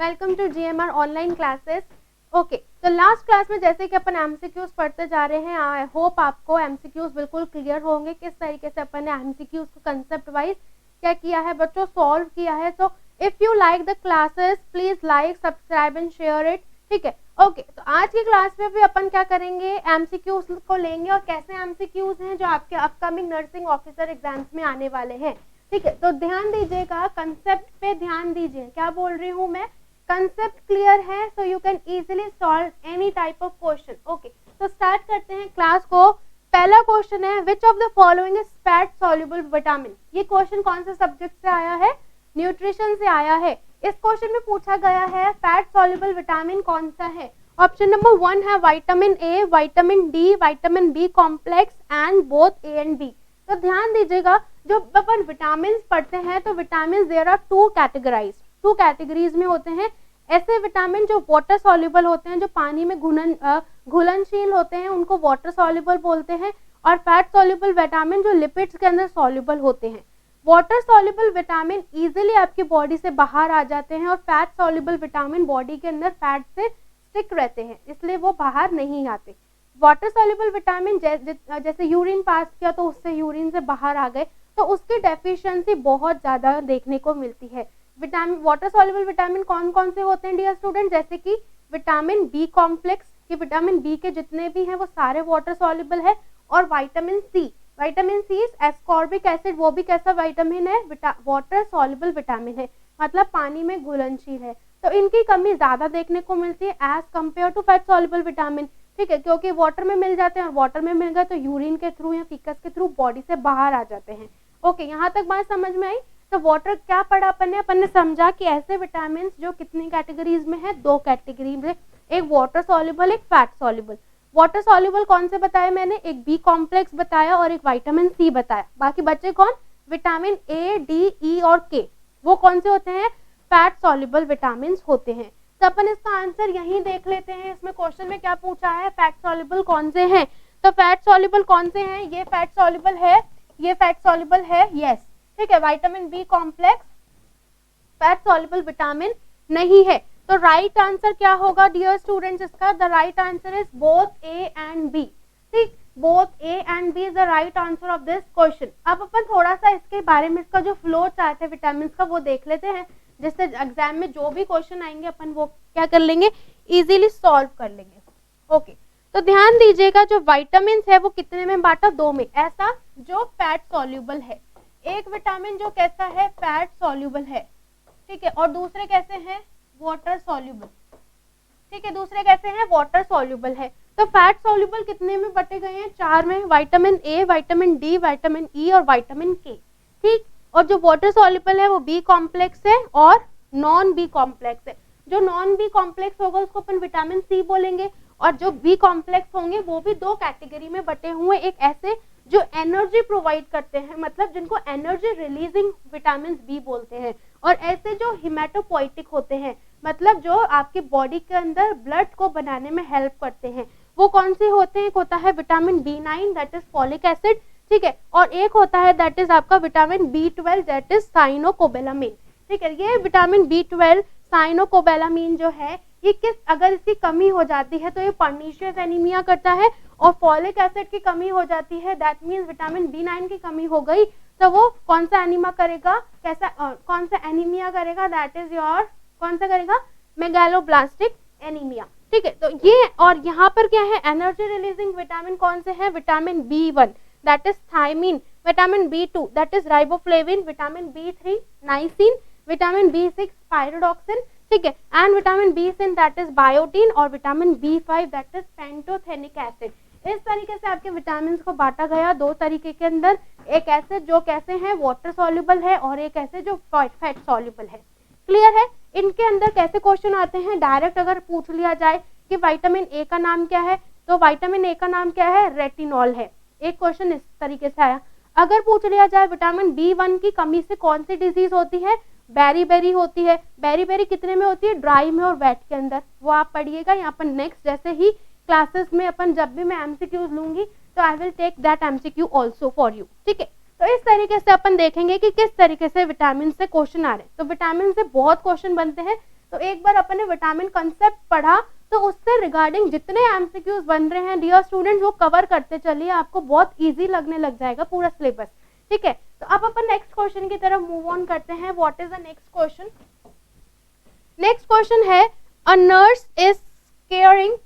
Welcome to GMR online classes. Okay, तो last class में जैसे कि अपन एमसीक्यूज पढ़ते जा रहे हैं, आई होप आपको एमसीक्यूज बिल्कुल क्लियर होंगे किस तरीके से अपन ने एमसीक्यूज को कंसेप्ट वाइज क्या किया है बच्चों, सॉल्व किया है। तो if you like the classes please like, subscribe and share it. ठीक है, ओके। तो आज की क्लास में भी अपन क्या करेंगे, एमसीक्यूज को लेंगे और कैसे एमसीक्यूज हैं जो आपके अपकमिंग नर्सिंग ऑफिसर एग्जाम्स में आने वाले हैं। ठीक है, तो ध्यान दीजिएगा, कंसेप्ट पे ध्यान दीजिए। क्या बोल रही हूँ मैं, कंसेप्ट क्लियर है so you can easily solve any type of question. Okay, तो स्टार्ट करते हैं क्लास को। पहला क्वेश्चन है, विच of the following is fat soluble vitamin. ये क्वेश्चन कौन से सब्जेक्ट से आया है, न्यूट्रिशन से आया है। इस क्वेश्चन में पूछा गया है फैट सॉल्युबल विटामिन कौन सा है। ऑप्शन नंबर 1 है vitamin A, vitamin D, vitamin B complex and both A and B. तो ध्यान दीजिएगा, जो अपन विटामिन पढ़ते हैं तो vitamin there are two categories में होते हैं। ऐसे विटामिन जो वाटर सॉल्युबल होते हैं, जो पानी में घुलनशील होते हैं, उनको वाटर सॉल्युबल बोलते हैं। और फैट सॉल्युबल विटामिन जो लिपिड्स के अंदर सॉल्युबल होते हैं। वाटर सॉल्युबल विटामिन इजीली आपकी बॉडी से बाहर आ जाते हैं और फैट सॉल्युबल विटामिन बॉडी के अंदर फैट से स्टिक रहते हैं, इसलिए वो बाहर नहीं आते। वाटर सॉल्युबल विटामिन जैसे यूरिन पास किया तो उससे यूरिन से बाहर आ गए, तो उसकी डेफिशिएंसी बहुत ज्यादा देखने को मिलती है। विटामिन वाटर सॉल्युबल विटामिन कौन कौन से होते हैं डियर स्टूडेंट, जैसे कि विटामिन बी कॉम्प्लेक्स, ये विटामिन बी के जितने भी हैं वो सारे वाटर सॉल्युबल है। और विटामिन सी एस्कॉर्बिक एसिड, वो भी कैसा विटामिन है, वाटर सॉल्युबल विटामिन है, मतलब पानी में घुलनशील है। तो इनकी कमी ज्यादा देखने को मिलती है as compare to fat soluble vitamin. ठीक है, क्योंकि वाटर में मिल जाते हैं और वाटर में मिल गए तो यूरिन के थ्रू या फीकस के थ्रू बॉडी से बाहर आ जाते हैं। ओके, यहाँ तक बात समझ में आई। तो वाटर क्या पढ़ा अपन ने समझा कि ऐसे विटामिन जो कितनी कैटेगरीज में है, दो कैटेगरी में, एक वाटर सॉल्युबल एक फैट सॉल्युबल। वाटर सॉल्युबल कौन से बताए मैंने, एक बी कॉम्प्लेक्स बताया और एक विटामिन सी बताया। बाकी बच्चे कौन, विटामिन ए, डी, ई और के, वो कौन से होते हैं, फैट सॉल्युबल विटामिन होते हैं। तो अपन इसका आंसर यहीं देख लेते हैं। इसमें क्वेश्चन में क्या पूछा है, फैट सॉल्युबल कौन से हैं। तो फैट सॉल्युबल कौन से हैं, ये फैट सॉल्युबल है, ये फैट सॉल्युबल है, यस। ठीक है, vitamin B complex fat soluble vitamin नहीं है। तो राइट आंसर क्या होगा डियर स्टूडेंट्स इसका, the right answer is both A and B. ठीक, both A and B is the right answer of this question. अब अपन थोड़ा सा इसके बारे में, इसका जो फ्लो चार्ट है विटामिन का, वो देख लेते हैं, जिससे एग्जाम में जो भी क्वेश्चन आएंगे अपन वो क्या कर लेंगे, इजीली सॉल्व कर लेंगे। ओके, तो ध्यान दीजिएगा, जो विटामिन है वो कितने में बांटा, दो में। ऐसा जो फैट सॉल्युबल है, एक विटामिन जो कैसा है, फैट सॉल्युबल है। ठीक है, और दूसरे कैसे हैं, वाटर सॉल्युबल। ठीक है, दूसरे कैसे हैं, वाटर सॉल्युबल है। तो फैट सॉल्युबल कितने में बटे गए हैं, चार में, vitamin A, vitamin D, vitamin E और विटामिन के। ठीक, और जो वाटर सॉल्युबल है वो बी कॉम्प्लेक्स है और नॉन बी कॉम्प्लेक्स है। जो नॉन बी कॉम्प्लेक्स होगा उसको अपन विटामिन सी बोलेंगे, और जो बी कॉम्प्लेक्स होंगे वो भी दो कैटेगरी में बटे हुए, एक ऐसे जो एनर्जी प्रोवाइड करते हैं, मतलब जिनको एनर्जी रिलीजिंग विटामिन बी बोलते हैं, और ऐसे जो हिमेटोपोइटिक होते हैं, मतलब जो आपके बॉडी के अंदर ब्लड को बनाने में हेल्प करते हैं, वो कौन से होते हैं, एक होता है vitamin B9 that is folic acid. ठीक है, और एक होता है दैट इज आपका विटामिन B12 दैट इज साइनोकोबैलामिन। ठीक है, ये विटामिन B12 साइनोकोबैलामिन जो है, ये किस, अगर इसकी कमी हो जाती है तो ये पर्नीशियस एनीमिया करता है, और फॉलिक एसिड की कमी हो जाती है, दैट मींस विटामिन B9 की कमी हो गई तो वो कौन सा एनीमा करेगा, कैसा कौन सा एनीमिया करेगा, दैट इज योर कौन सा करेगा, मेगालोब्लास्टिक एनीमिया। ठीक है, तो ये, और यहाँ पर क्या है, एनर्जी रिलीजिंग विटामिन कौन से हैं, vitamin B1 that is thiamine, vitamin B2 that is riboflavin, vitamin B3 niacin, vitamin B6 pyridoxine. ठीक है, and vitamin B6 that is biotin, और vitamin B5 that is pantothenic acid. इस तरीके से आपके विटामिन को बांटा गया दो तरीके के अंदर, एक ऐसे जो कैसे हैं, वाटर सॉल्युबल है, और एक ऐसे जो फैट सॉल्युबल है। क्लियर है, इनके अंदर कैसे क्वेश्चन आते हैं, डायरेक्ट अगर पूछ लिया जाए कि विटामिन ए का नाम क्या है, तो विटामिन ए का नाम क्या है, रेटिनॉल है। एक क्वेश्चन इस तरीके से आया। अगर पूछ लिया जाए विटामिन B1 की कमी से कौन सी डिजीज होती है, बेरी होती है। बेरी कितने में होती है, ड्राई में और वेट के अंदर, वो आप पढ़िएगा। यहाँ पर नेक्स्ट जैसे ही क्लासेस में अपन जब भी मैं एमसीक्यूज लूंगी तो I will take that MCQ also for you. ठीक है, तो इस तरीके से अपन देखेंगे कि किस तरीके से विटामिन से क्वेश्चन आ रहे हैं। तो विटामिन से बहुत क्वेश्चन बनते हैं, तो एक बार अपन ने विटामिन कंसेप्ट पढ़ा तो उससे रिगार्डिंग जितने एमसीक्यूज बन रहे हैं डियर स्टूडेंट्स वो कवर करते चलिए, आपको बहुत इजी लगने लग जाएगा पूरा सिलेबस। ठीक है, तो अब अपन नेक्स्ट क्वेश्चन की तरफ मूव ऑन करते हैं। What is the next question? Next question है a nurse is caring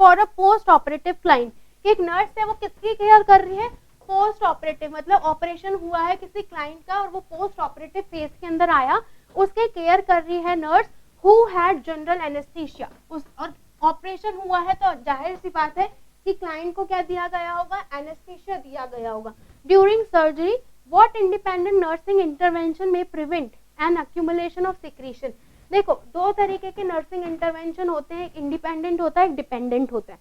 for a post operative client. एक नर्स है वो किसकी केयर कर रही है? पोस्ट ऑपरेटिव, मतलब ऑपरेशन हुआ है किसी क्लाइंट का और वो पोस्ट ऑपरेटिव फेज के अंदर आया, उसके केयर कर रही है nurse who had general anaesthesia. और ऑपरेशन हुआ है तो जाहिर सी बात है कि क्लाइंट को क्या दिया गया होगा? एनेस्थीसिया दिया गया होगा। During surgery what independent nursing intervention में prevent an accumulation of secretion. देखो दो तरीके के नर्सिंग इंटरवेंशन होते हैं, एक इंडिपेंडेंट होता है, एक डिपेंडेंट होता है।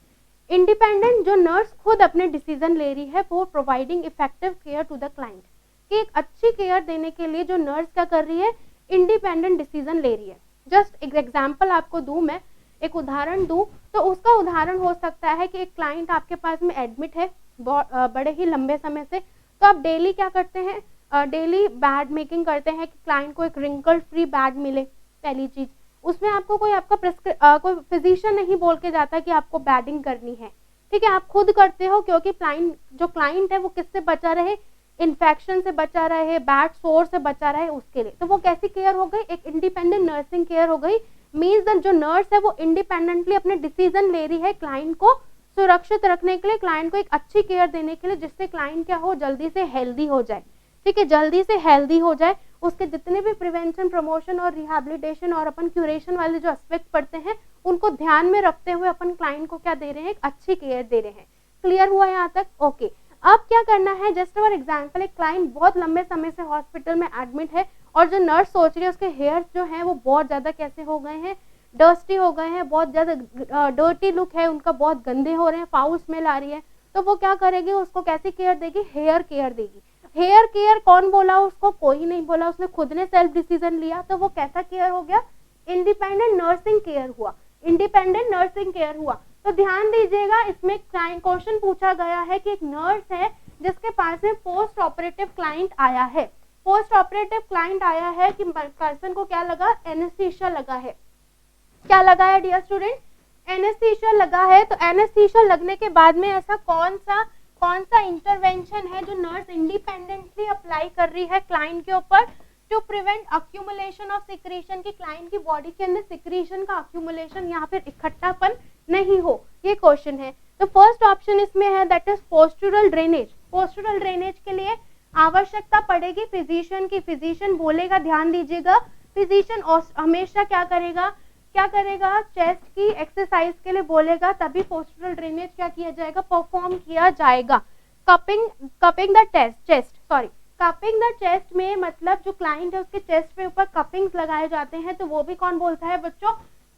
इंडिपेंडेंट जो नर्स खुद अपने डिसीजन ले रही है वो providing effective care to the client, कि एक अच्छी केयर देने के लिए जो नर्स क्या कर रही है? इंडिपेंडेंट डिसीजन ले रही है। जस्ट एक एग्जांपल आपको दूं, मैं एक उदाहरण दूं तो उसका उदाहरण हो सकता है कि एक क्लाइंट आपके पास में एडमिट है बड़े ही लंबे समय से, तो आप डेली क्या करते हैं? डेली बैड मेकिंग करते हैं कि क्लाइंट को एक रिंकल फ्री बैड मिले। पहली चीज, उसमें आपको कोई आपका कोई फिजिशियन नहीं बोल के जाता कि आपको बैडिंग करनी है, ठीक है, आप खुद करते हो क्योंकि जो क्लाइंट है वो किससे बचा रहे? इन्फेक्शन से बचा रहे, बैड सोर से बचा रहे, उसके लिए। तो वो कैसी केयर हो गई? एक इंडिपेंडेंट नर्सिंग केयर हो गई। मीन्स दैट जो नर्स है वो इंडिपेंडेंटली अपने डिसीजन ले रही है क्लाइंट को सुरक्षित रखने के लिए, क्लाइंट को एक अच्छी केयर देने के लिए, जिससे क्लाइंट क्या हो? जल्दी से हेल्दी हो जाए। ठीक है, जल्दी से हेल्दी हो जाए, उसके जितने भी प्रिवेंशन, प्रमोशन और रिहैबिलिटेशन और अपन क्यूरेशन वाले जो एस्पेक्ट पढ़ते हैं उनको ध्यान में रखते हुए अपन क्लाइंट को क्या दे रहे हैं? एक अच्छी केयर दे रहे हैं। क्लियर हुआ यहाँ तक? ओके। अब क्या करना है? जस्ट फॉर एग्जांपल एक क्लाइंट बहुत लंबे समय से हॉस्पिटल में एडमिट है और जो नर्स सोच रही है उसके हेयर्स जो हैं वो बहुत ज्यादा कैसे हो गए हैं? डस्टी हो गए हैं, बहुत ज्यादा डर्टी लुक है उनका, बहुत गंदे हो रहे हैं, फाउल स्मेल आ रही है। तो वो क्या करेगी? उसको कैसी केयर देगी? हेयर केयर देगी। हेयर केयर कौन बोला उसको? कोई नहीं बोला, उसने खुद ने सेल्फ डिसीजन लिया। तो वो कैसा केयर हो गया? इंडिपेंडेंट नर्सिंग केयर हुआ। इंडिपेंडेंट नर्सिंग केयर हुआ। तो ध्यान दीजिएगा, इसमें क्वेश्चन पूछा गया है कि एक नर्स है जिसके पास में पोस्ट ऑपरेटिव क्लाइंट आया है। पोस्ट ऑपरेटिव क्लाइंट आया है कि पर्सन को क्या लगा? एनेस्थीसिया लगा है। क्या लगा है डियर स्टूडेंट? एनेस्थीसिया लगा है। तो एनेस्थीसिया लगने के बाद में ऐसा कौन सा इंटरवेंशन है जो नर्स इंडिपेंडेंटली अप्लाई कर रही है क्लाइंट के ऊपर to prevent accumulation of secretion, की क्लाइंट की बॉडी के अंदर सिक्रीशन का अक्यूमुलेशन या फिर इकट्ठापन नहीं हो। ये क्वेश्चन है। तो फर्स्ट ऑप्शन इसमें है that is postural drainage. Postural drainage के लिए आवश्यकता पड़ेगी फिजिशियन की। फिजिशियन बोलेगा, ध्यान दीजिएगा, फिजिशियन हमेशा क्या करेगा? चेस्ट की एक्सरसाइज के लिए बोलेगा, तभी पोस्टुरल ड्रेनेज क्या किया जाएगा? परफॉर्म किया जाएगा। कपिंग द चेस्ट में मतलब जो क्लाइंट है उसके चेस्ट पे ऊपर कपिंग्स लगाए जाते हैं, तो वो भी कौन बोलता है बच्चों?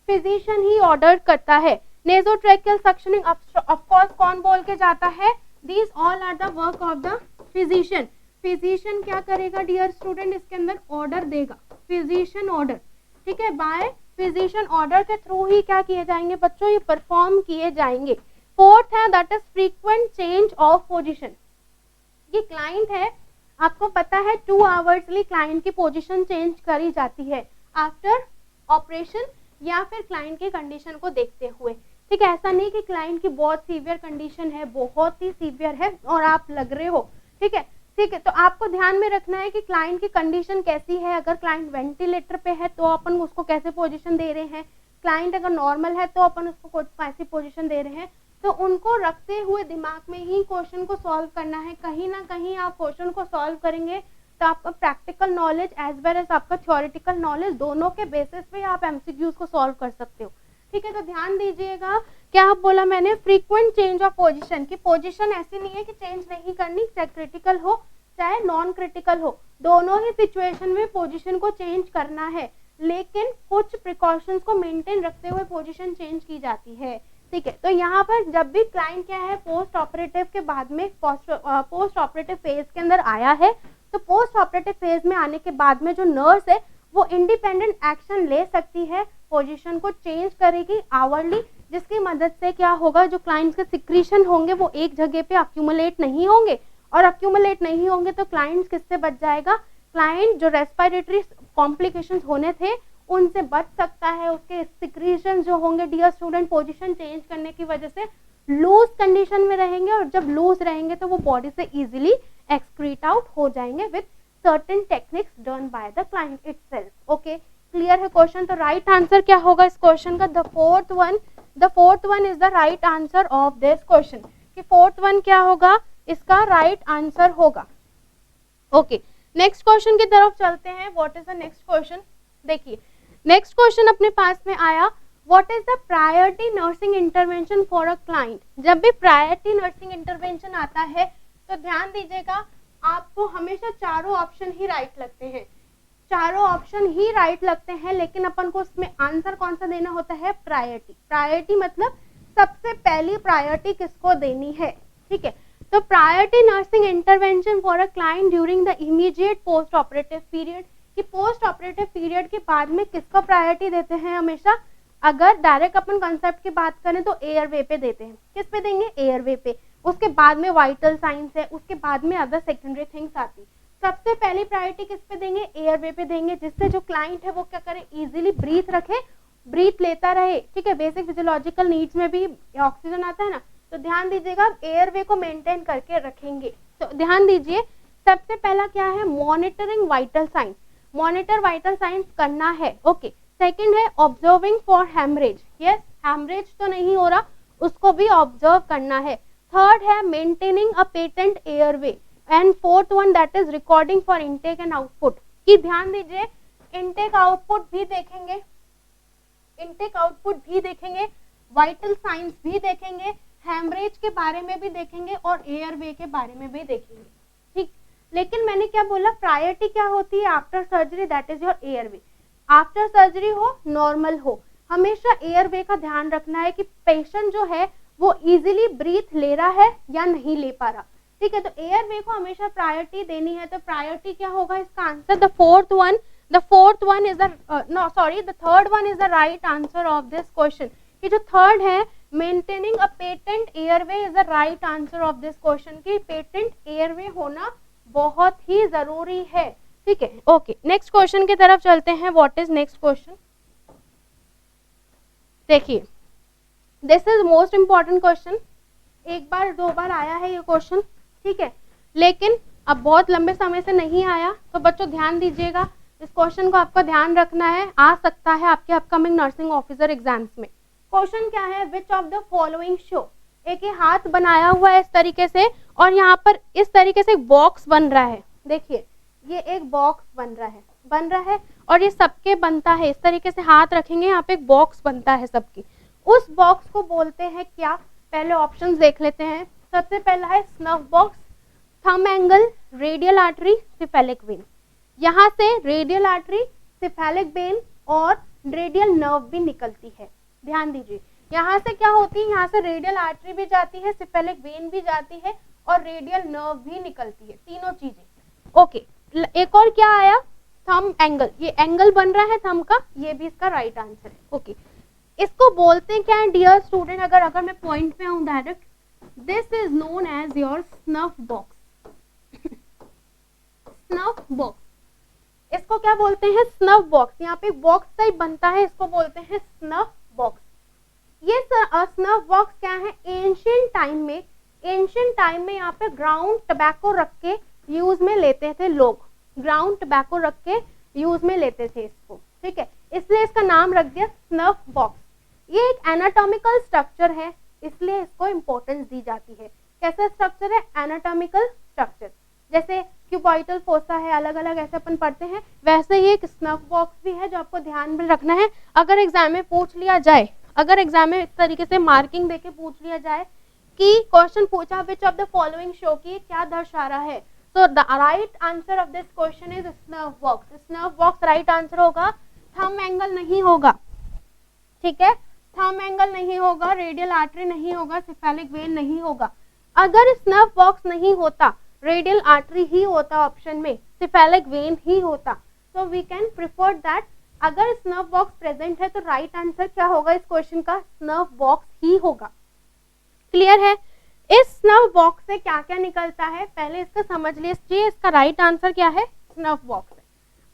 फिजिशियन ही ऑर्डर करता है। नेजोट्रेकियल सक्शनिंग ऑफ कोर्स कौन बोल के जाता है? These all are the work of the physician. Physician क्या करेगा डियर स्टूडेंट? इसके अंदर ऑर्डर देगा, फिजिशियन ऑर्डर। ठीक है, बाय फिजिशियन ऑर्डर के थ्रू ही क्या किए जाएंगे बच्चों? ये परफॉर्म किए जाएंगे। फोर्थ है that is frequent change of position. ये क्लाइंट है, आपको पता है 2 आवर्सली क्लाइंट की पोजीशन चेंज करी जाती है आफ्टर ऑपरेशन या फिर क्लाइंट की कंडीशन को देखते हुए। ठीक है, ऐसा नहीं कि क्लाइंट की बहुत सीवियर कंडीशन है, बहुत ही सीवियर है और आप लग रहे हो। ठीक है, तो आपको ध्यान में रखना है कि क्लाइंट की कंडीशन कैसी है। अगर क्लाइंट वेंटिलेटर पे है तो अपन उसको कैसे पोजीशन दे रहे हैं, क्लाइंट अगर नॉर्मल है तो अपन उसको कैसी पोजीशन दे रहे हैं। तो उनको रखते हुए दिमाग में ही क्वेश्चन को सॉल्व करना है। कहीं ना कहीं आप क्वेश्चन को सॉल्व करेंगे तो आपका practical knowledge as well as आपका थ्योरेटिकल नॉलेज दोनों के बेसिस पे आप एमसीक्यूज को सॉल्व कर सकते हो। ठीक है, तो ध्यान दीजिएगा, क्या बोला मैंने? Frequent change of position. की पोजीशन ऐसी नहीं है कि चेंज नहीं करनी, चाहे क्रिटिकल हो चाहे नॉन क्रिटिकल हो, दोनों ही सिचुएशन में पोजीशन को चेंज करना है, लेकिन कुछ प्रिकॉशंस को मेंटेन रखते हुए पोजीशन चेंज की जाती है। ठीक है, तो यहाँ पर जब भी क्लाइंट क्या है पोस्ट ऑपरेटिव के बाद में पोस्ट ऑपरेटिव फेज के अंदर आया है, तो पोस्ट ऑपरेटिव फेज में आने के बाद में जो नर्स है वो इंडिपेंडेंट एक्शन ले सकती है, पोजीशन को चेंज करेगी आवरली, जिसकी मदद से क्या होगा? जो क्लाइंट के सिक्रीशन होंगे वो एक जगह पे अक्यूमुलेट नहीं होंगे, और अक्यूमुलेट नहीं होंगे तो क्लाइंट किससे बच जाएगा? क्लाइंट जो रेस्पिरेटरी कॉम्प्लिकेशंस होने थे उनसे बच सकता है, उसके सिक्रीशन जो होंगे डियर स्टूडेंट पोजीशन चेंज करने की वजह से लूज कंडीशन में रहेंगे, और जब लूज रहेंगे तो वो बॉडी से इजीली एक्सक्रीट आउट हो जाएंगे with certain techniques done by the client itself. Okay, clear है क्वेश्चन? तो राइट आंसर क्या होगा इस क्वेश्चन का? The fourth one is the right answer of this question. कि फोर्थ वन क्या होगा इसका राइट आंसर होगा। ओके, नेक्स्ट क्वेश्चन की तरफ चलते हैं। What is the next question? देखिए नेक्स्ट क्वेश्चन अपने पास में आया, what is the priority nursing intervention for a client. जब भी प्रायोरिटी नर्सिंग इंटरवेंशन आता है तो ध्यान दीजिएगा, आपको हमेशा चारों ऑप्शन ही राइट लगते हैं, चारों ऑप्शन ही राइट लगते हैं, लेकिन अपन को उसमें आंसर कौन सा देना होता है? प्रायोरिटी। प्रायोरिटी मतलब सबसे पहली प्रायोरिटी किसको देनी है, ठीक है। तो priority nursing intervention for a client during the immediate post operative period, कि पोस्ट ऑपरेटिव पीरियड के बाद में किसको प्रायोरिटी देते हैं हमेशा? अगर डायरेक्ट अपन कंसेप्ट की बात करें तो एयरवे पे देते हैं। किस पे देंगे? एयरवे पे। उसके बाद में वाइटल साइंस है, उसके बाद में अदर सेकेंडरी थिंग्स आती। सबसे पहली प्रायोरिटी किस पे देंगे? एयरवे पे देंगे, जिससे जो क्लाइंट है वो क्या करे? इजीली ब्रीथ रखे, ब्रीथ लेता रहे, ठीक है। बेसिक फिजियोलॉजिकल नीड्स में भी ऑक्सीजन आता है ना, तो ध्यान दीजिएगा एयरवे को मेंटेन करके रखेंगे। तो ध्यान दीजिए सबसे पहला क्या है? Monitoring vital science, monitor vital science करना है। ओके, सेकंड है observing for haemorrhage, yes haemorrhage तो नहीं हो रहा, उसको भी ऑब्जर्व करना है। थर्ड है maintaining a patent airway, and fourth one that is recording for intake and output. कि ध्यान दीजिए इनटेक आउटपुट भी देखेंगे, इनटेक आउटपुट भी देखेंगे, वाइटल साइंस भी देखेंगे, हैमरेज के बारे में भी देखेंगे और एयरवे के बारे में भी देखेंगे, ठीक। लेकिन मैंने क्या बोला? प्रायोरिटी क्या होती है after surgery? That is your airway. After surgery हो नॉर्मल हो, हमेशा एयरवे का ध्यान रखना है कि पेशेंट जो है वो इजीली ब्रीथ ले रहा है या नहीं ले पा रहा, ठीक है। तो एयरवे को हमेशा प्रायोरिटी देनी है। तो प्रायोरिटी क्या होगा इसका answer? The third one is the right answer of this question. कि जो थर्ड है maintaining a patent airway is the right answer of this question. कि पेटेंट एयरवे होना बहुत ही जरूरी है, ठीक है। ओके, नेक्स्ट क्वेश्चन की तरफ चलते हैं। What is next question? देखिए this is most important question, एक बार दो बार आया है ये क्वेश्चन, ठीक है, लेकिन अब बहुत लंबे समय से नहीं आया। तो बच्चों ध्यान दीजिएगा, इस क्वेश्चन को आपका ध्यान रखना है, आ सकता है आपके अपकमिंग नर्सिंग ऑफिसर एग्जाम्स में। क्वेश्चन क्या है? विच ऑफ द फॉलोइंग शो, एक ये हाथ बनाया हुआ है इस तरीके से, और यहाँ पर इस तरीके से एक बॉक्स बन रहा है। देखिए ये एक बॉक्स बन रहा है और ये सबके बनता है, इस तरीके से हाथ रखेंगे यहाँ पे एक बॉक्स बनता है सबकी। उस बॉक्स को बोलते हैं क्या? पहले ऑप्शंस देख लेते हैं। सबसे पहला है snuff box, thumb angle, radial artery, cephalic vein. यहाँ से रेडियल आर्टरी, सिफेलिक वेन और रेडियल नर्व भी निकलती है। ध्यान दीजिए यहाँ से क्या होती है, यहाँ से रेडियल आर्टरी भी जाती है, सिफेलिक वेन भी जाती है और रेडियल नर्व भी निकलती है, तीनों चीजें। ओके, एक और क्या आया? थंब एंगल, ये एंगल बन रहा है थंब का, ये भी इसका राइट आंसर है। ओके, इसको बोलते हैं क्या डियर स्टूडेंट? अगर मैं पॉइंट पे आऊं direct, this is known as your snuff box. Snuff box, इसको क्या बोलते हैं? Snuff box. यहाँ पे बॉक्स टाइप बनता है, इसको बोलते हैं स्नफ बॉक्स। ये स्नफ बॉक्स क्या है? एंशिएंट टाइम में यहाँ पे ग्राउंड टबैको रख के यूज में लेते थे लोग, ग्राउंड टबैको रख के यूज में लेते थे इसको, ठीक है, इसलिए इसका नाम रख दिया स्नफ बॉक्स। ये एक एनाटॉमिकल स्ट्रक्चर है, इसलिए इसको इंपॉर्टेंस दी जाती है। कैसा स्ट्रक्चर है? Anatomical structure. जैसे क्यूबॉइटल फोसा है, अलग अलग ऐसे अपन पढ़ते हैं, वैसे ही एक स्नफ बॉक्स भी है जो आपको ध्यान में रखना है। अगर एग्जाम में पूछ लिया जाए, अगर एग्जाम में इस तरीके से मार्किंग देके पूछ लिया जाए कि क्वेश्चन पूछा विच ऑफ द फॉलोइंग शो, की क्या दर्शा रहा है, तो the right answer of this question is snuff box. Snuff box right answer होगा, थंब एंगल नहीं होगा, ठीक है, थंब एंगल नहीं होगा, रेडियल आर्टरी नहीं होगा, सिफेलिक वेन नहीं होगा। अगर स्नफ बॉक्स नहीं होता, रेडियल आर्टरी ही होता ऑप्शन में, सिफेलिक वेन ही होता, तो वी कैन प्रिफर दैट अगर स्नफ बॉक्स प्रेजेंट है तो राइट आंसर क्या होगा इस क्वेश्चन का? स्नफ बॉक्स ही होगा। क्लियर है? इस स्नफ बॉक्स से क्या क्या निकलता है पहले इसका समझ लीजिए, इसका राइट आंसर क्या है? स्नफ बॉक्स है।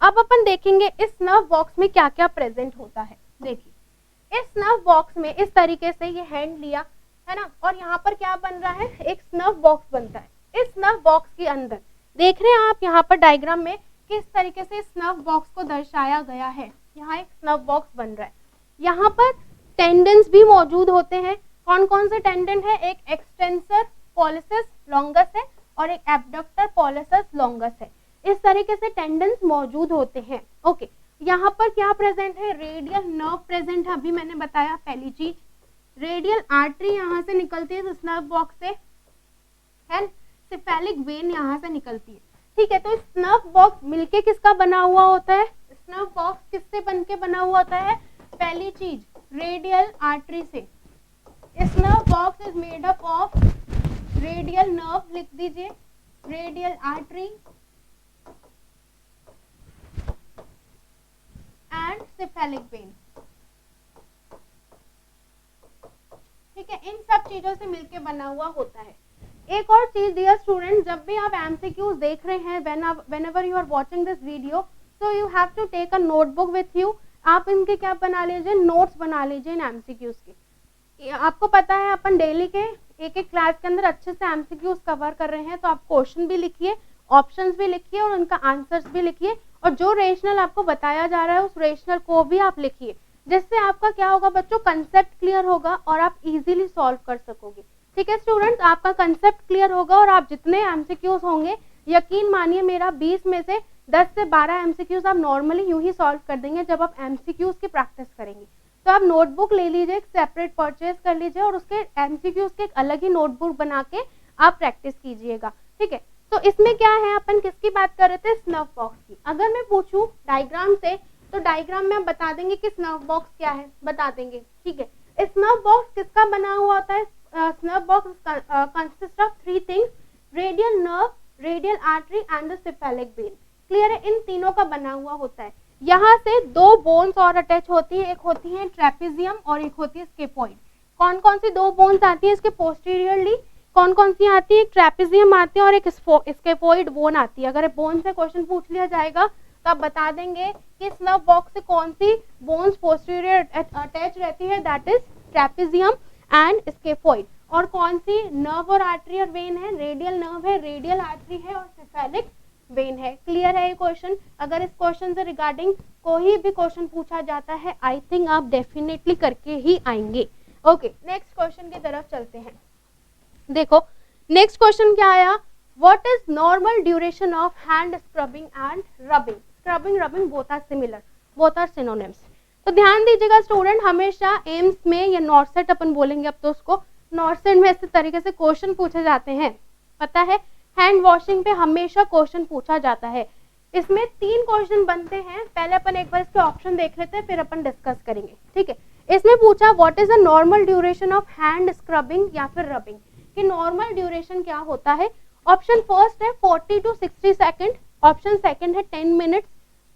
अब अपन देखेंगे इस स्नफ बॉक्स में क्या क्या प्रेजेंट होता है। देखिए इस स्नफ बॉक्स में इस तरीके से ये हैंड लिया है ना, और यहाँ पर क्या बन रहा है, एक स्नफ बॉक्स बनता है। इस स्नफ बॉक्स के अंदर देख रहे हैं आप यहाँ पर डायग्राम में किस तरीके से स्नफ बॉक्स को दर्शाया गया है। यहाँ एक स्नफ बॉक्स बन रहा है, यहाँ पर टेंडेंस भी मौजूद होते हैं। कौन कौन से टेंडेंट है, एक एक्सटेंसर पॉलिसिस लॉन्गस है और एक एब्डक्टर पॉलिसिस लॉन्गस है। इस तरीके से टेंडेंस मौजूद होते हैं। ओके, यहाँ पर क्या प्रेजेंट है, रेडियल नर्व प्रेजेंट है। अभी मैंने बताया पहली चीज, रेडियल आर्टरी यहाँ से निकलती है स्नफ बॉक्स से, है सिफेलिक वेन यहाँ से निकलती है। ठीक है, तो स्नफ बॉक्स मिलके किसका बना हुआ होता है, स्नफ बॉक्स किससे बनके बना हुआ होता है, पहली चीज रेडियल आर्टरी से। Snuff box is made up of radial nerve, लिख दीजिए radial artery and cephalic vein. ठीक है, इन सब चीजों से मिलके बना हुआ होता है। एक और चीज डियर स्टूडेंट, जब भी आप एमसीक्यूज देख रहे हैं, whenever you are watching this video, so you have to take a notebook with you। आप इनके क्या बना लीजिए, नोट्स बना लीजिए इन एमसीक्यूज के। आपको पता है अपन डेली के एक एक क्लास के अंदर अच्छे से एमसीक्यूज कवर कर रहे हैं, तो आप क्वेश्चन भी लिखिए, ऑप्शंस भी लिखिए और उनका आंसर्स भी लिखिए, और जो रेशनल आपको बताया जा रहा है उस रेशनल को भी आप लिखिए, जिससे आपका क्या होगा बच्चों, कंसेप्ट क्लियर होगा और आप इजीली सॉल्व कर सकोगे। ठीक है स्टूडेंट्स, आपका कंसेप्ट क्लियर होगा और आप जितने एमसीक्यूज होंगे, यकीन मानिए मेरा 20 में से 10 से 12 एमसीक्यूज आप नॉर्मली यूं ही सॉल्व कर देंगे जब आप एमसीक्यूज की प्रैक्टिस करेंगे। तो आप नोटबुक ले लीजिए, एक सेपरेट परचेज कर लीजिए और उसके एमसीक्यूज के एक अलग ही नोटबुक बना के आप प्रैक्टिस कीजिएगा। ठीक है, तो इसमें क्या है, अपन किसकी बात कर रहे थे, स्नफ बॉक्स की। अगर मैं पूछूं डायग्राम से, तो डायग्राम में आप बता देंगे कि स्नफ बॉक्स क्या है, बता देंगे। ठीक है, स्नफ बॉक्स किसका बना हुआ होता है, snuff box consist of 3 things, radial nerve, radial artery and the cephalic vein. Clear है, इन तीनों का बना हुआ होता है। यहाँ से 2 बोन्स और अटैच होती है, एक होती है ट्रेपेजियम और एक होती है स्केपॉइड। कौन कौन सी 2 बोन्स आती है इसके पोस्टीरियरली, कौन कौन सी आती है, एक ट्रेपेजियम आती है और एक स्केपॉइड बोन आती है। अगर बोन से क्वेश्चन पूछ लिया जाएगा तो आप बता देंगे कि स्नफ बॉक्स से कौन सी बोन्स पोस्टीरियर अटैच रहती है, दैट इज ट्रेपेजियम एंड स्केपॉइड। और कौन सी नर्व और आर्टरी और वेन है, रेडियल नर्व है, रेडियल आर्टरी है और सिफेलिक वेन है। क्लियर है ये क्वेश्चन। अगर इस क्वेश्चन से रिगार्डिंग कोई भी क्वेश्चन पूछा जाता है, आई थिंक आप डेफिनेटली करके ही आएंगे। ओके, नेक्स्ट क्वेश्चन की तरफ चलते हैं। देखो नेक्स्ट क्वेश्चन क्या आया, what is normal duration of hand scrubbing and rubbing. Scrubbing rubbing both are similar, both are synonyms. तो ध्यान दीजिएगा स्टूडेंट, हमेशा एम्स में या नॉर्सेट अपन बोलेंगे अब तो उसको, नॉर्सेट में इस तरीके से क्वेश्चन पूछे जाते हैं। पता है हैंड वॉशिंग पे हमेशा क्वेश्चन पूछा जाता है। इसमें 3 क्वेश्चन बनते हैं, पहले अपन एक बार इसके ऑप्शन देख लेते हैं फिर अपन डिस्कस करेंगे। ठीक है, इसमें पूछा what is the normal duration of hand scrubbing या फिर रबिंग, कि नॉर्मल ड्यूरेशन क्या होता है। ऑप्शन फर्स्ट है 40 to 60 सेकंड, ऑप्शन सेकंड है 10 मिनट्स,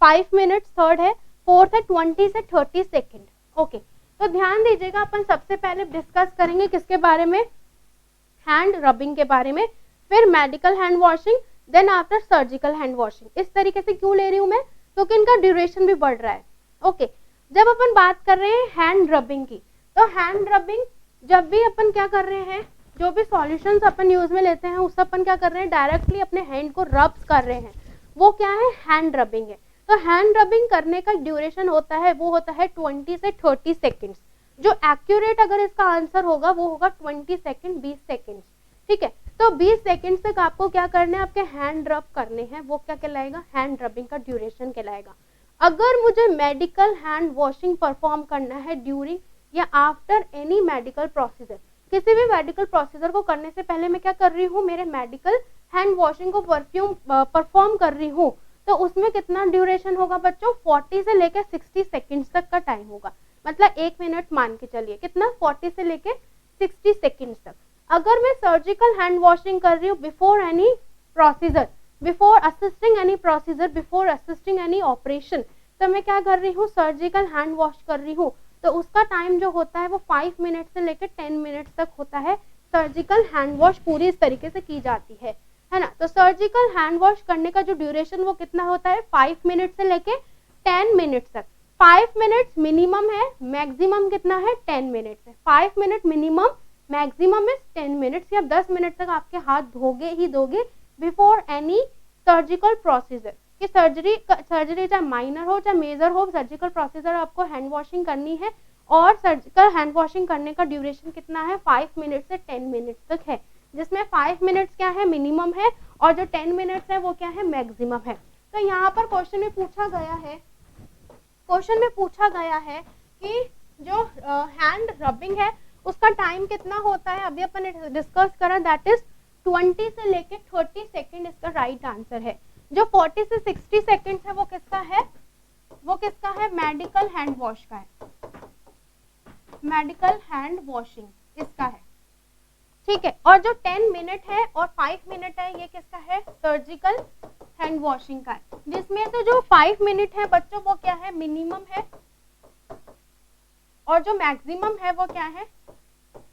5 मिनट्स थर्ड है, फोर्थ है 20 से 30 सेकंड। ओके, तो ध्यान दीजिएगा, अपन सबसे पहले डिस्कस करेंगे किसके बारे में, हैंड रबिंग के बारे में, फिर medical hand washing, then after surgical hand washing. इस तरीके से क्यों ले रही हूँ मैं, क्योंकि इनका ड्यूरेशन भी बढ़ रहा है। ओके, जब अपन बात कर रहे हैं हैंड रबिंग की, तो हैंड रबिंग जब भी अपन क्या कर रहे हैं, जो भी सॉल्यूशंस अपन यूज में लेते हैं उससे अपन क्या कर रहे हैं, डायरेक्टली अपने हैंड को रब्स कर रहे हैं, वो क्या है, हैंड रबिंग है। तो हैंड रबिंग करने का ड्यूरेशन होता है, वो होता है 20 से 30 सेकेंड्स। जो एक्यूरेट अगर इसका आंसर होगा वो होगा 20 सेकेंड, 20 सेकेंड। ठीक है, तो 20 सेकेंड तक आपको क्या करना है, आपके हैंड रब करने हैं, वो क्या कहलाएगा, हैंड रबिंग का ड्यूरेशन कहलाएगा। अगर मुझे मेडिकल हैंड वॉशिंग परफॉर्म करना है ड्यूरिंग या आफ्टर एनी मेडिकल प्रोसीजर, किसी भी मेडिकल प्रोसीजर को करने से पहले मैं क्या कर रही हूँ, मेरे मेडिकल हैंड वॉशिंग को परफॉर्म कर रही हूँ, तो उसमें कितना ड्यूरेशन होगा बच्चों, 40 से लेकर 60 सेकेंड्स तक का टाइम होगा। मतलब 1 मिनट मान के चलिए, कितना, 40 से लेके 60 सेकेंड्स तक। अगर मैं सर्जिकल हैंड वॉशिंग कर रही हूँ before any procedure, before assisting any procedure, before assisting any operation, तो मैं क्या कर रही हूँ, सर्जिकल हैंड वॉश कर रही हूँ, तो उसका टाइम जो होता है वो 5 मिनट से लेकर 10 मिनट तक होता है। सर्जिकल हैंड वॉश पूरी इस तरीके से की जाती है। है ना। तो सर्जिकल हैंड वॉश करने का जो ड्यूरेशन वो कितना होता है, 5 मिनट से लेके 10 मिनट तक। 5 मिनट मिनिमम है, मैक्सिमम कितना है 10 मिनट है। 5 minute minimum, maximum is 10 minutes, या 10 मिनट तक आपके हाथ धोगे ही धोगे बिफोर एनी सर्जिकल प्रोसीजर। कि सर्जरी चाहे माइनर हो चाहे मेजर हो, सर्जिकल प्रोसीजर आपको हैंड वॉशिंग करनी है। और सर्जिकल हैंड वॉशिंग करने का ड्यूरेशन कितना है, 5 मिनट से 10 मिनट तक है, जिसमें 5 मिनट्स क्या है मिनिमम है, और जो 10 मिनट्स है वो क्या है मैक्सिमम है। तो यहाँ पर क्वेश्चन में पूछा गया है कि जो हैंड रबिंग है उसका टाइम कितना होता है, अभी अपन ने डिस्कस करा, दैट इज 20 से लेके 30 सेकेंड इसका राइट आंसर है। जो 40 से 60 सेकेंड है वो किसका है, मेडिकल हैंड वॉश का है, मेडिकल हैंड वॉशिंग इसका है, ठीक है। और जो 10 मिनट है और 5 मिनट है ये किसका है, सर्जिकल हैंड वॉशिंग का है, जिसमें से जो 5 मिनट है बच्चों वो क्या है मिनिमम है, और जो मैक्सिमम है वो क्या है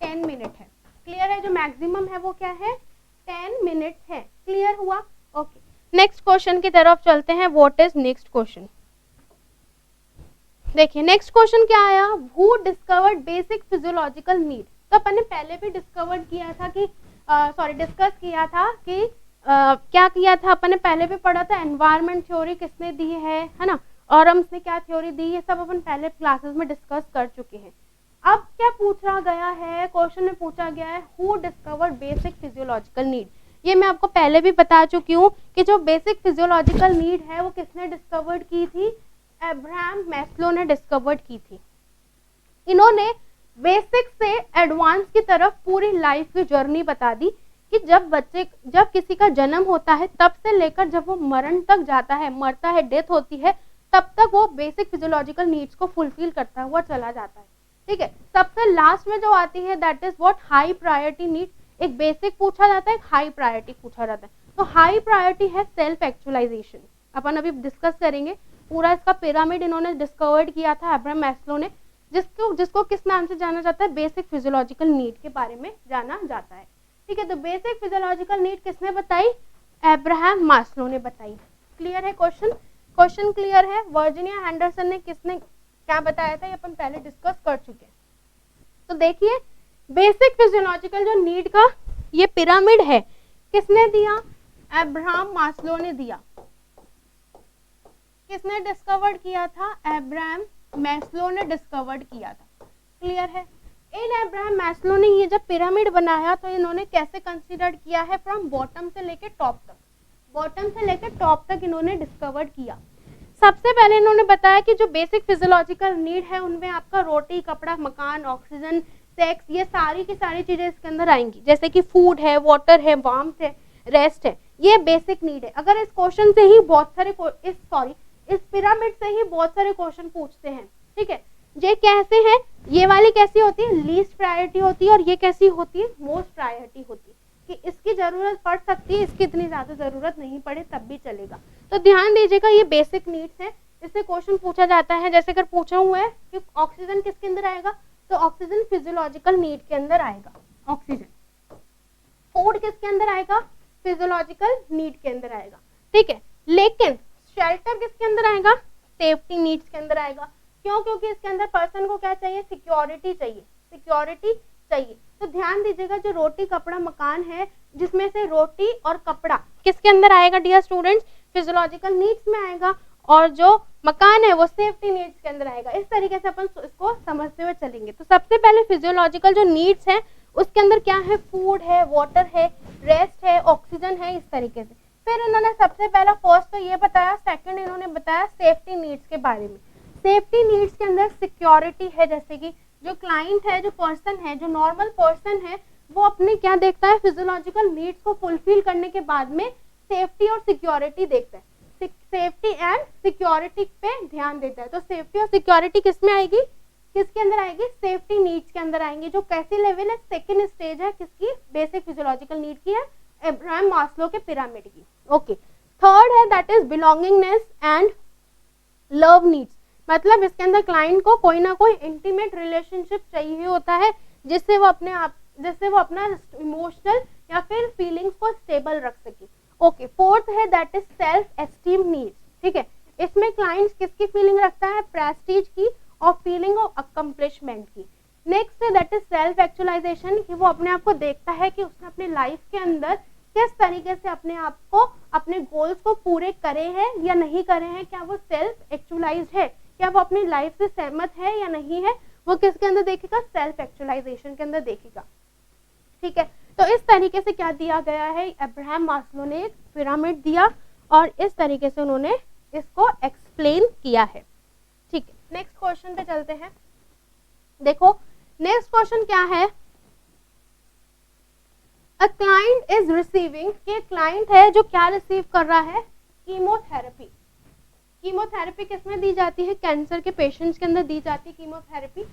10 मिनट है। क्लियर है, जो मैक्सिमम है वो क्या है 10 मिनट है। क्लियर हुआ, ओके। नेक्स्ट क्वेश्चन की तरफ चलते हैं। व्हाट इज नेक्स्ट क्वेश्चन, देखिए नेक्स्ट क्वेश्चन क्या आया, who discovered basic physiological need. तो अपन ने पहले भी डिस्कस किया था कि क्या किया था, अपन ने पहले भी पढ़ा था एनवायरमेंट थ्योरी किसने दी है ना, ऑरम्स ने क्या थ्योरी दी, ये सब अपन पहले क्लासेस में डिस्कस कर चुके हैं। अब क्या पूछा गया है, क्वेश्चन में पूछा गया है who discovered basic physiological need. ये मैं आपको पहले भी बता चुकी हूँ कि जो बेसिक फिजियोलॉजिकल नीड है वो किसने डिस्कवर्ड की थी, अब्राहम मैस्लो ने डिस्कवर्ड की थी। इन्होंने बेसिक से एडवांस की तरफ पूरी लाइफ की जर्नी बता दी कि जब किसी का जन्म होता है तब से लेकर जब वो मरण तक जाता है, मरता है, डेथ होती है, तब तक वो बेसिक फिजियोलॉजिकल नीड्स को फुलफिल करता हुआ चला जाता है, ठीक है। सबसे लास्ट में जो आती है that is what, high priority need. एक बेसिक पूछा जाता है, एक हाई प्रायोरिटी पूछा जाता है। तो हाई प्रायोरिटी है सेल्फ एक्चुअलाइजेशन, अपन अभी डिस्कस करेंगे। पूरा इसका पिरामिड इन्होंने डिस्कवर्ड किया था अब्राहम मैस्लो ने, जिसको किस नाम से जाना जाता है, बेसिक फिजियोलॉजिकल नीड के बारे में जाना जाता है, ठीक है। तो बेसिक फिजियोलॉजिकल नीड किसने बताई, अब्राहम मैस्लो ने बताई। क्लियर है क्वेश्चन क्लियर है। वर्जीनिया एंडरसन ने किसने क्या बताया था, ये अपन पहले डिस्कस कर चुके हैं। तो देखिए बेसिक फिजियोलॉजिकल जो नीड का ये पिरामिड है किसने दिया, अब्राहम मैस्लो ने दिया। किसने डिस्कवर्ड किया था, अब्राहम मैस्लो ने डिस्कवर्ड किया था। क्लियर है। इन अब्राहम मैस्लो ने ये जब पिरामिड बनाया तो इन्होंने कैसे कंसीडर किया है, फ्रॉम बॉटम से लेकर टॉप तक इन्होंने डिस्कवर्ड किया। सबसे पहले इन्होंने बताया कि जो बेसिक फिजियोलॉजिकल नीड है उनमें आपका रोटी, कपड़ा, मकान, ऑक्सीजन, सेक्स, ये सारी की सारी चीजें इसके अंदर आएंगी, जैसे कि फूड है, वाटर है, वार्मथ है, रेस्ट है, ये बेसिक नीड है। अगर इस क्वेश्चन से ही इस पिरामिड से ही बहुत सारे क्वेश्चन पूछते हैं, ठीक है। ये कैसे है, ये वाली कैसी होती है, लीस्ट प्रायोरिटी होती है, और ये कैसी होती है, मोस्ट प्रायोरिटी होती है, कि इसकी जरूरत पड़ सकती है, इसकी इतनी ज्यादा जरूरत नहीं पड़े तब भी चलेगा। तो ध्यान दीजिएगा ये बेसिक नीड्स है, इससे क्वेश्चन पूछा जाता है। जैसे अगर पूछा हुआ है कि ऑक्सीजन किसके अंदर आएगा, तो ऑक्सीजन फिजियोलॉजिकल नीड के अंदर आएगा ऑक्सीजन। फूड किसके अंदर आएगा, फिजियोलॉजिकल नीड के अंदर आएगा, ठीक है। लेकिन शेल्टर किसके अंदर आएगा, सेफ्टी नीड्स के अंदर आएगा। क्यों, क्योंकि इसके अंदर पर्सन को क्या चाहिए, सिक्योरिटी चाहिए। तो ध्यान दीजिएगा जो रोटी, कपड़ा, मकान है, जिसमें से रोटी और कपड़ा किसके अंदर आएगा डियर स्टूडेंट्स, फिजियोलॉजिकल नीड्स में आएगा, और जो मकान है वो सेफ्टी नीड्स के अंदर आएगा। इस तरीके से अपन इसको समझते हुए चलेंगे। तो सबसे पहले फिजियोलॉजिकल जो नीड्स है उसके अंदर क्या है, फूड है, वाटर है, रेस्ट है, ऑक्सीजन है, इस तरीके से। फिर इन्होंने सबसे पहला फर्स्ट तो ये बताया, सेकंड इन्होंने बताया सेफ्टी नीड्स के बारे में। सेफ्टी नीड्स के अंदर सिक्योरिटी है, जैसे कि जो क्लाइंट है, जो पर्सन है, जो नॉर्मल पर्सन है, वो अपने क्या देखता है, फिजियोलॉजिकल नीड्स को फुलफिल करने के बाद में सेफ्टी और सिक्योरिटी देखता है, सेफ्टी एंड सिक्योरिटी पे ध्यान देता है। तो सेफ्टी और सिक्योरिटी किसमें आएगी, किसके अंदर आएगी, सेफ्टी नीड्स के अंदर आएंगे, जो कैसी लेवल है, सेकंड स्टेज है किसकी, बेसिक फिजियोलॉजिकल नीड की है, अब्राहम मैस्लो के पिरामिड की। ओके, थर्ड है that is belongingness and love needs, मतलब इसके अंदर क्लाइंट को कोई ना कोई इंटीमेट रिलेशनशिप चाहिए होता है, जिससे वो अपना इमोशनल या फिर फीलिंग्स को स्टेबल रख सके। ओके, फोर्थ है that is self esteem needs. ठीक है, इसमें क्लाइंट्स किसकी फीलिंग रखता है, प्रेस्टीज की और फीलिंग ऑफ अकम्पलिशमेंट की। नेक्स्ट है दैट इज सेल्फ एक्चुअलाइजेशन, कि वो अपने आप को देखता है कि उसने अपनी लाइफ के अंदर किस तरीके से अपने आप को, अपने गोल्स को पूरे करे हैं या नहीं करे हैं, क्या वो सेल्फ एक्चुअलाइज्ड है, क्या वो अपनी लाइफ से सहमत है या नहीं है, वो किसके अंदर देखेगा, सेल्फ एक्चुअलाइजेशन के अंदर देखेगा। ठीक है, तो इस तरीके से क्या दिया गया है, अब्राहम मास्लो ने एक पिरामिड दिया और इस तरीके से उन्होंने इसको एक्सप्लेन किया है। ठीक है, नेक्स्ट क्वेश्चन पे चलते हैं। देखो नेक्स्ट क्वेश्चन क्या है, अ क्लाइंट इज रिसीविंग, के क्लाइंट है जो क्या रिसीव कर रहा है, कीमोथेरेपी। कीमोथेरेपी किसमें दी जाती है, कैंसर के पेशेंट्स के अंदर दी जाती है chemotherapy.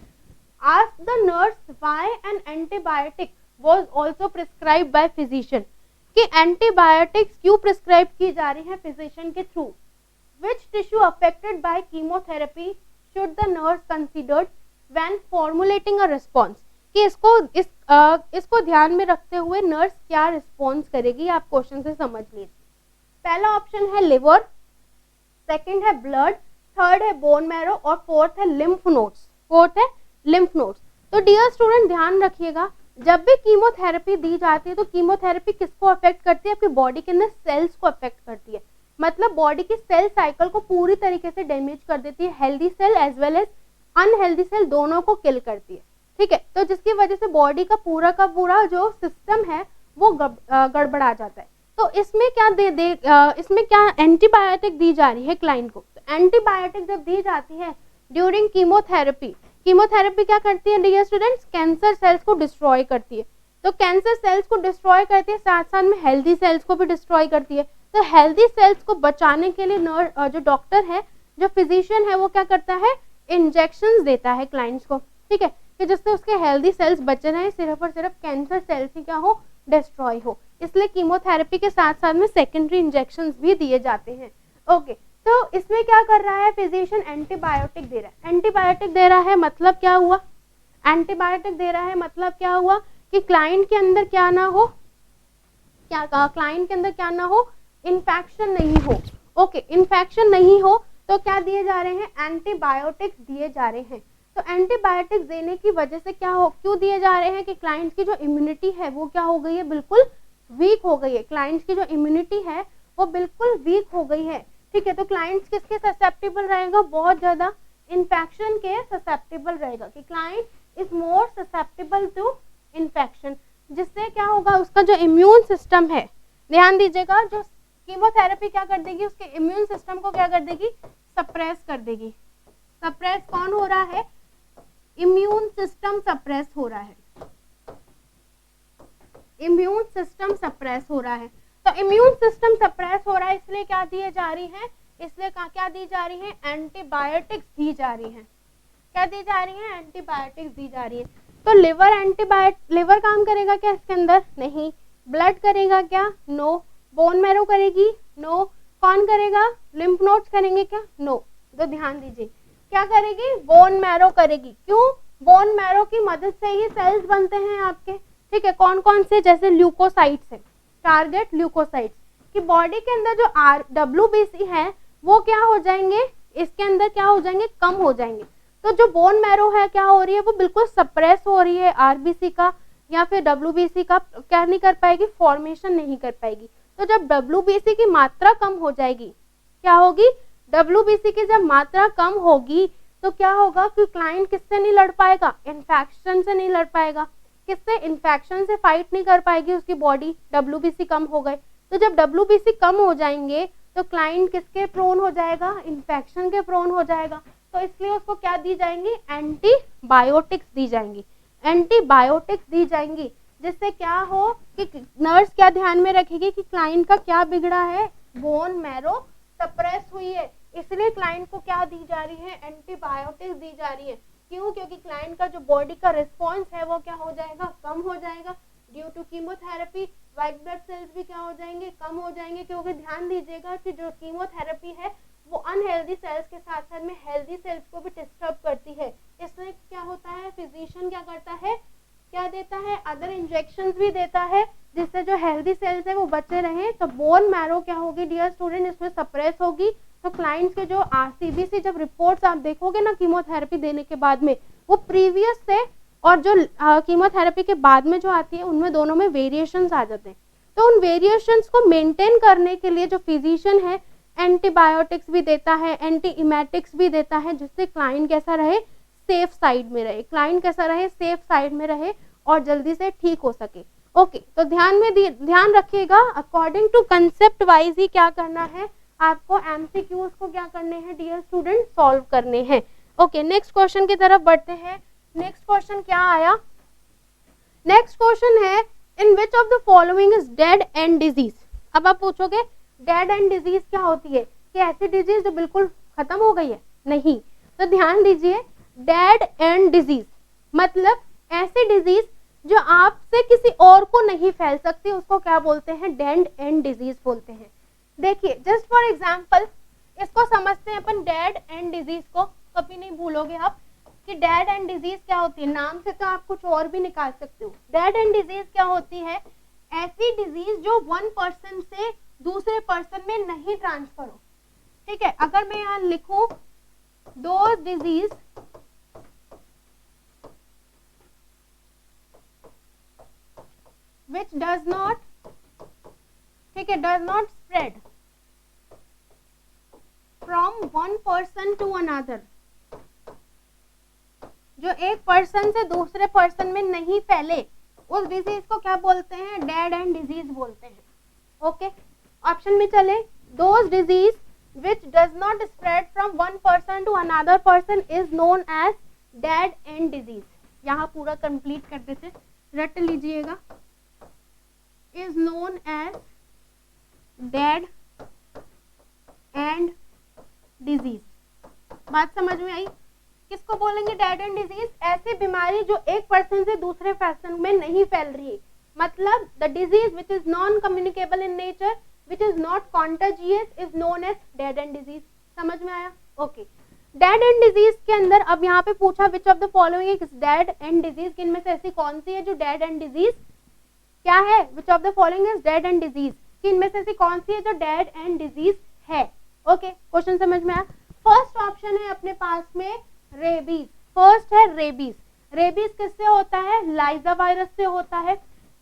Ask the nurse why an antibiotic was also prescribed bye physician, कि एंटीबायोटिक्स क्यों प्रिस्क्राइब की जा रही है फिजिशियन के through. Which tissue affected by chemotherapy should the nurse considered when formulating a response, कि इसको ध्यान में रखते हुए नर्स क्या रिस्पॉन्स करेगी, आप क्वेश्चन से समझ लीजिए। पहला ऑप्शन है लिवर, सेकंड है ब्लड, थर्ड है बोन मैरो और फोर्थ है लिम्फ नोड्स। तो डियर स्टूडेंट ध्यान रखिएगा, जब भी कीमोथेरेपी दी जाती है तो कीमोथेरेपी किसको अफेक्ट करती है, आपकी बॉडी के अंदर सेल्स को अफेक्ट करती है, मतलब बॉडी की सेल साइकिल को पूरी तरीके से डैमेज कर देती है, healthy cell as well as unhealthy cell दोनों को किल करती है। ठीक है, तो जिसकी वजह से बॉडी का पूरा जो सिस्टम है वो गड़बड़ा जाता है। तो इसमें इसमें क्या एंटीबायोटिक दी जा रही है क्लाइंट को। तो एंटीबायोटिक जब दी जाती है ड्यूरिंग कीमोथेरेपी क्या करती है डियर स्टूडेंट्स, कैंसर सेल्स को डिस्ट्रॉय करती है। तो कैंसर सेल्स को डिस्ट्रॉय करती है, साथ साथ में हेल्दी सेल्स को भी डिस्ट्रॉय करती है। तो हेल्दी सेल्स को बचाने के लिए जो डॉक्टर है, जो फिजिशियन है, वो क्या करता है, इंजेक्शंस देता है क्लाइंट्स को। ठीक है, कि जिससे उसके हेल्दी सेल्स बचे रहे, सिर्फ और सिर्फ कैंसर सेल्स ही क्या हो, डिस्ट्रॉय हो। इसलिए कीमोथेरेपी के साथ साथ में सेकेंडरी इंजेक्शंस भी दिए जाते हैं। ओके, तो इसमें क्या कर रहा है फिजिशियन, एंटीबायोटिक दे रहा है। एंटीबायोटिक दे रहा है मतलब क्या हुआ, एंटीबायोटिक दे रहा है मतलब क्या हुआ कि क्लाइंट के अंदर क्या ना हो, क्या कहा, क्लाइंट के अंदर क्या ना हो, इन्फेक्शन नहीं हो। ओके, इन्फेक्शन नहीं हो तो क्या दिए जा रहे हैं, एंटीबायोटिक्स दिए जा रहे हैं। तो एंटीबायोटिक्स देने की वजह से क्या हो, क्यों दिए जा रहे हैं कि क्लाइंट की जो इम्यूनिटी है वो क्या हो गई है, बिल्कुल वीक हो गई है। क्लाइंट्स की जो इम्यूनिटी है वो बिल्कुल वीक हो गई है। ठीक है, तो क्लाइंट्स किसके ससेप्टेबल रहेगा, बहुत ज्यादा इन्फेक्शन के ससेप्टेबल रहेगा, कि client is more susceptible to infection, जिससे क्या होगा, उसका जो इम्यून सिस्टम है, ध्यान दीजिएगा, जो कीमोथेरेपी क्या कर देगी, उसके इम्यून सिस्टम को क्या कर देगी, सप्रेस कर देगी। सप्रेस कौन हो रहा है, इम्यून सिस्टम सप्रेस हो रहा है, इम्यून सिस्टम सप्रेस हो रहा है। तो इम्यून सिस्टम सप्रेस हो रहा है, इसलिए क्या दिए जा रही है, इसलिए क्या दी जा रही है, एंटीबायोटिक्स दी जा रही है। क्या दी जा रही है, एंटीबायोटिक्स दी जा रही है। तो लिवर काम करेगा क्या इसके अंदर, नहीं। ब्लड करेगा क्या, नो। बोन मैरो करेगी, नो। कौन करेगा, लिम्फ नोड्स करेंगे क्या, नो। तो ध्यान दीजिए, क्या करेगी, बोन मैरो करेगी। क्यों, बोन मैरो की मदद से ही सेल्स बनते हैं आपके। ठीक है, कौन कौन से, जैसे ल्यूकोसाइट्स है, टारगेट ल्यूकोसाइट्स, कि बॉडी के अंदर जो WBC है वो क्या हो जाएंगे, इसके अंदर क्या हो जाएंगे, कम हो जाएंगे। तो जो बोन मैरो है क्या हो रही है, वो बिल्कुल सप्रेस हो रही है, RBC का या फिर WBC का क्या नहीं कर पाएगी, फॉर्मेशन नहीं कर पाएगी। तो जब WBC की मात्रा कम हो जाएगी, क्या होगी, WBC की जब मात्रा कम होगी तो क्या होगा कि क्लाइंट किससे नहीं लड़ पाएगा, इन्फेक्शन से नहीं लड़ पाएगा। किससे, इन्फेक्शन से फाइट नहीं कर पाएगी उसकी बॉडी, WBC कम हो गए। तो जब WBC कम हो जाएंगे तो क्लाइंट किसके प्रोन हो जाएगा, इन्फेक्शन के प्रोन हो जाएगा। तो इसलिए उसको क्या दी जाएंगी, एंटीबायोटिक्स दी जाएंगी, एंटीबायोटिक्स दी जाएंगी, जिससे क्या हो कि नर्स क्या ध्यान में रखेगी कि क्लाइंट का क्या बिगड़ा है, बोन मैरो सप्रेस हुई है, इसलिए क्लाइंट को क्या दी जा रही है, एंटीबायोटिक्स दी जा रही है। क्यों, क्योंकि क्लाइंट का जो बॉडी का रिस्पॉन्स है वो क्या हो जाएगा, कम हो जाएगा। Due to chemotherapy white blood cells भी क्या हो जाएंगे, कम हो जाएंगे। क्योंकि ध्यान दीजिएगा कि जो कीमोथेरेपी है वो अनहेल्दी सेल्स के साथ साथ में हेल्दी सेल्स को भी डिस्टर्ब करती है। इसमें क्या होता है, फिजिशियन क्या करता है, क्या देता है, अदर इंजेक्शंस भी देता है जिससे जो हेल्दी सेल्स है वो बचे रहें। तो बोन मैरो क्या होगी डियर स्टूडेंट, इसमें सप्रेस होगी। तो क्लाइंट्स के जो आरसीबीसी जब रिपोर्ट्स आप देखोगे ना कीमोथेरेपी देने के बाद में, वो प्रीवियस से और जो कीमोथेरेपी के बाद में जो आती है उनमें दोनों में वेरिएशंस आ जाते हैं। तो उन वेरिएशंस को मेंटेन करने के लिए जो फिजिशियन है एंटीबायोटिक्स भी देता है, एंटी इमेटिक्स भी देता है, जिससे क्लाइंट कैसा रहे, सेफ साइड में रहे, क्लाइंट कैसा रहे, सेफ साइड में रहे और जल्दी से ठीक हो सके। ओके तो ध्यान रखिएगा, अकॉर्डिंग टू कंसेप्ट वाइज ही क्या करना है आपको, एमसीक्यूज को क्या करने हैं डियर स्टूडेंट, सॉल्व करने हैं। ओके नेक्स्ट क्वेश्चन की तरफ बढ़ते हैं। नेक्स्ट क्वेश्चन क्या आया, नेक्स्ट क्वेश्चन है in which of the following is dead end disease. अब आप पूछोगे डेड एंड डिजीज क्या होती है, कि ऐसी डिजीज जो बिल्कुल खत्म हो गई है, नहीं। तो ध्यान दीजिए, डेड एंड डिजीज मतलब ऐसी डिजीज जो आपसे किसी और को नहीं फैल सकती, उसको क्या बोलते हैं, डेड एंड डिजीज बोलते हैं। देखिए जस्ट फॉर एग्जांपल इसको समझते हैं अपन, डेड एंड डिजीज को कभी नहीं भूलोगे आप कि डेड एंड डिजीज क्या होती है, नाम से तो आप कुछ और भी निकाल सकते हो। डेड एंड डिजीज क्या होती है, ऐसी डिजीज जो वन पर्सन से दूसरे पर्सन में नहीं ट्रांसफर हो। ठीक है, अगर मैं यहाँ लिखूं दो डिजीज which does not, ठीक है, does not spread from one person to another, जो एक पर्सन से दूसरे पर्सन में नहीं फैले, उस डिजीज को क्या बोलते हैं, डेड एंड डिजीज बोलते हैं। ओके ऑप्शन में चले, those disease which does not spread from one person to another person is known as dead end disease। यहाँ पूरा कंप्लीट कर देते, रट लीजिएगा, is known as dead and disease। बात समझ में आई, किसको बोलेंगे डेड एंड डिजीज, ऐसी बीमारी जो एक पर्सन से दूसरे पर्सन में नहीं फैल रही, मतलब the disease which is non communicable in nature, which is not contagious, is known as dead end disease. समझ में आया, ओके। डेड एंड डिजीज के अंदर अब यहाँ पे पूछा विच of the following is dead end disease, इनमें से ऐसी कौन सी है जो डेड एंड डिजीज क्या है, विच of the following is dead end disease, कि इनमें से ऐसी कौन सी है जो डेड एंड डिजीज है। ओके क्वेश्चन समझ में आया। फर्स्ट ऑप्शन है अपने पास में रेबीज, फर्स्ट है रेबीज। रेबीज किससे होता है, लाइजा वायरस से होता है,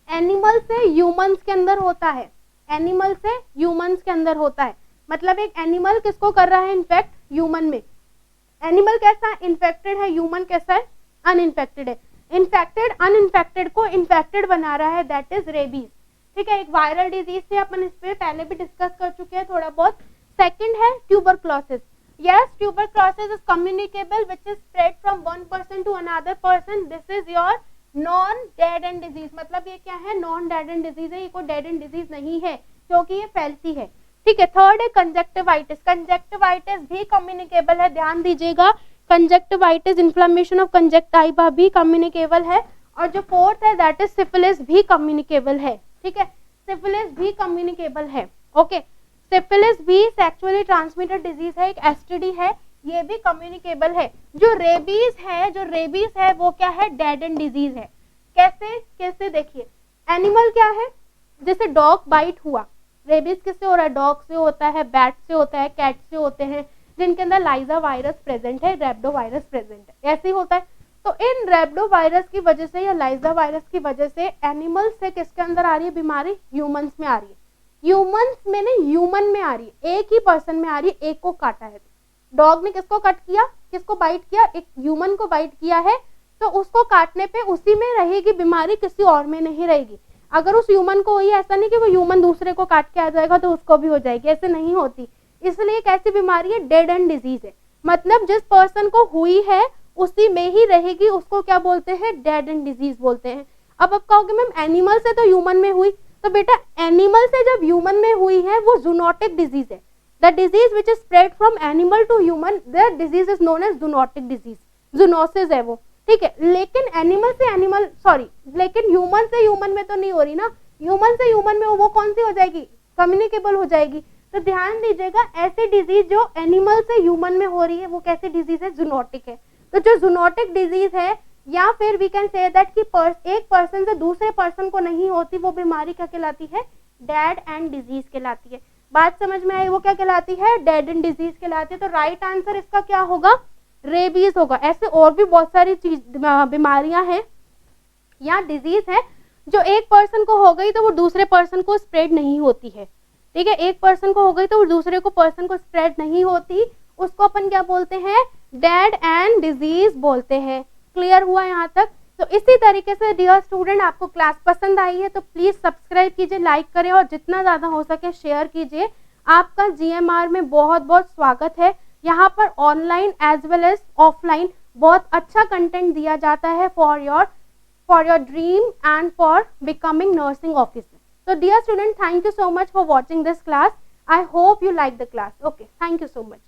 एनिमल से ह्यूमंस के अंदर होता है, एनिमल से ह्यूमंस के अंदर होता है। मतलब एक एनिमल किसको कर रहा है इन्फेक्ट, ह्यूमन में। एनिमल कैसा इन्फेक्टेड है, ह्यूमन कैसा है अनइन्फेक्टेड है। इन्फेक्टेड अनइन्फेक्टेड को इन्फेक्टेड बना रहा है, दैट इज रेबीज। ठीक है, एक वायरल डिजीज से अपन इस पे पहले भी डिस्कस कर चुके हैं थोड़ा बहुत। सेकंड है tuberculosis. Yes, tuberculosis is communicable, which is spread from one person to another person. This is your non-dead end disease। मतलब ये क्या है, non-dead end disease है, ये कोई dead end disease नहीं है क्योंकि ये फैलती है। ठीक है, थर्ड है कंजक्टिवाइटिस। कंजक्टिवाइटिस भी कम्युनिकेबल है, ध्यान दीजिएगा, कंजक्टिवाइटिस इन्फ्लेमेशन ऑफ कंजक्टाइवा भी कम्युनिकेबल है। और जो फोर्थ है दैट इज सिफिलिस, भी कम्युनिकेबल है। ठीक है, सिफिलिस भी कम्युनिकेबल है। ओके, सिफिलिस भी सेक्सुअली ट्रांसमिटेड डिजीज है, एक एसटीडी है, ये भी कम्युनिकेबल है। जो रेबीज है वो क्या है, डेड एंड डिजीज है। कैसे देखिए, एनिमल क्या है, जैसे डॉग बाइट हुआ, रेबीज किससे हो रहा है, डॉग से होता है, बैट से होता है, कैट से होते हैं, जिनके अंदर लाइजा वायरस प्रेजेंट है, रेब्डो वायरस प्रेजेंट है, ऐसे ही होता है। तो इन रेब्डो वायरस की वजह से या लाइजा वायरस की वजह से एनिमल से किसके अंदर आ रही है बीमारी, ह्यूमंस में आ रही है। ह्यूमंस में नहीं, ह्यूमन में आ रही है, एक ही पर्सन में आ रही है, एक को काटा है। डॉग ने किसको कट किया, किसको बाइट किया, एक ह्यूमन को बाइट किया है, तो उसको काटने पे उसी में रहेगी बीमारी, किसी और में नहीं रहेगी। अगर उस ह्यूमन को हुई, ऐसा नहीं कि वो ह्यूमन दूसरे को काट के आ जाएगा तो उसको भी हो जाएगी, ऐसे नहीं होती। इसलिए एक ऐसी बीमारी है डेड एंड डिजीज है, मतलब जिस पर्सन को हुई है उसी में ही रहेगी, उसको क्या बोलते हैं, डेड एंड डिजीज बोलते हैं। अब आप कहोगे मैम एनिमल से तो ह्यूमन में हुई, तो बेटा एनिमल से जब ह्यूमन में हुई है वो जूनोटिक डिजीज है। The disease which is spread from animal to human, that disease is known as zoonotic disease, zoonosis है वो। ठीक है, लेकिन एनिमल से एनिमल, सॉरी, लेकिन ह्यूमन से ह्यूमन में तो नहीं हो रही ना, ह्यूमन से ह्यूमन में वो कौन सी हो जाएगी, कम्युनिकेबल हो जाएगी। तो ध्यान दीजिएगा, ऐसी डिजीज जो एनिमल से ह्यूमन में हो रही है वो कैसी डिजीज है, जूनोटिक है। तो जो जूनोटिक डिजीज है या फिर वी कैन से दैट कि एक पर्सन से दूसरे पर्सन को नहीं होती वो बीमारी क्या कहलाती है, डेड एंड डिजीज कहलाती है। बात समझ में आई, वो क्या कहलाती है, डेड एंड डिजीज कहलाती है। तो राइट आंसर इसका क्या होगा, रेबीज होगा। ऐसे और भी बहुत सारी चीज बीमारियां हैं या डिजीज है जो एक पर्सन को हो गई तो वो दूसरे पर्सन को स्प्रेड नहीं होती है, ठीक है, एक पर्सन को हो गई तो वो दूसरे को पर्सन को स्प्रेड नहीं होती, उसको अपन क्या बोलते हैं, डेड एंड डिजीज बोलते हैं। क्लियर हुआ यहाँ तक। तो इसी तरीके से डियर स्टूडेंट, आपको क्लास पसंद आई है तो प्लीज सब्सक्राइब कीजिए, लाइक करें और जितना ज्यादा हो सके शेयर कीजिए। आपका जीएमआर में बहुत बहुत स्वागत है। यहाँ पर online as well as offline बहुत अच्छा कंटेंट दिया जाता है for your dream and for becoming nursing officer. So dear student, thank you so much for watching this class. I hope you like the class. Okay, thank you so much.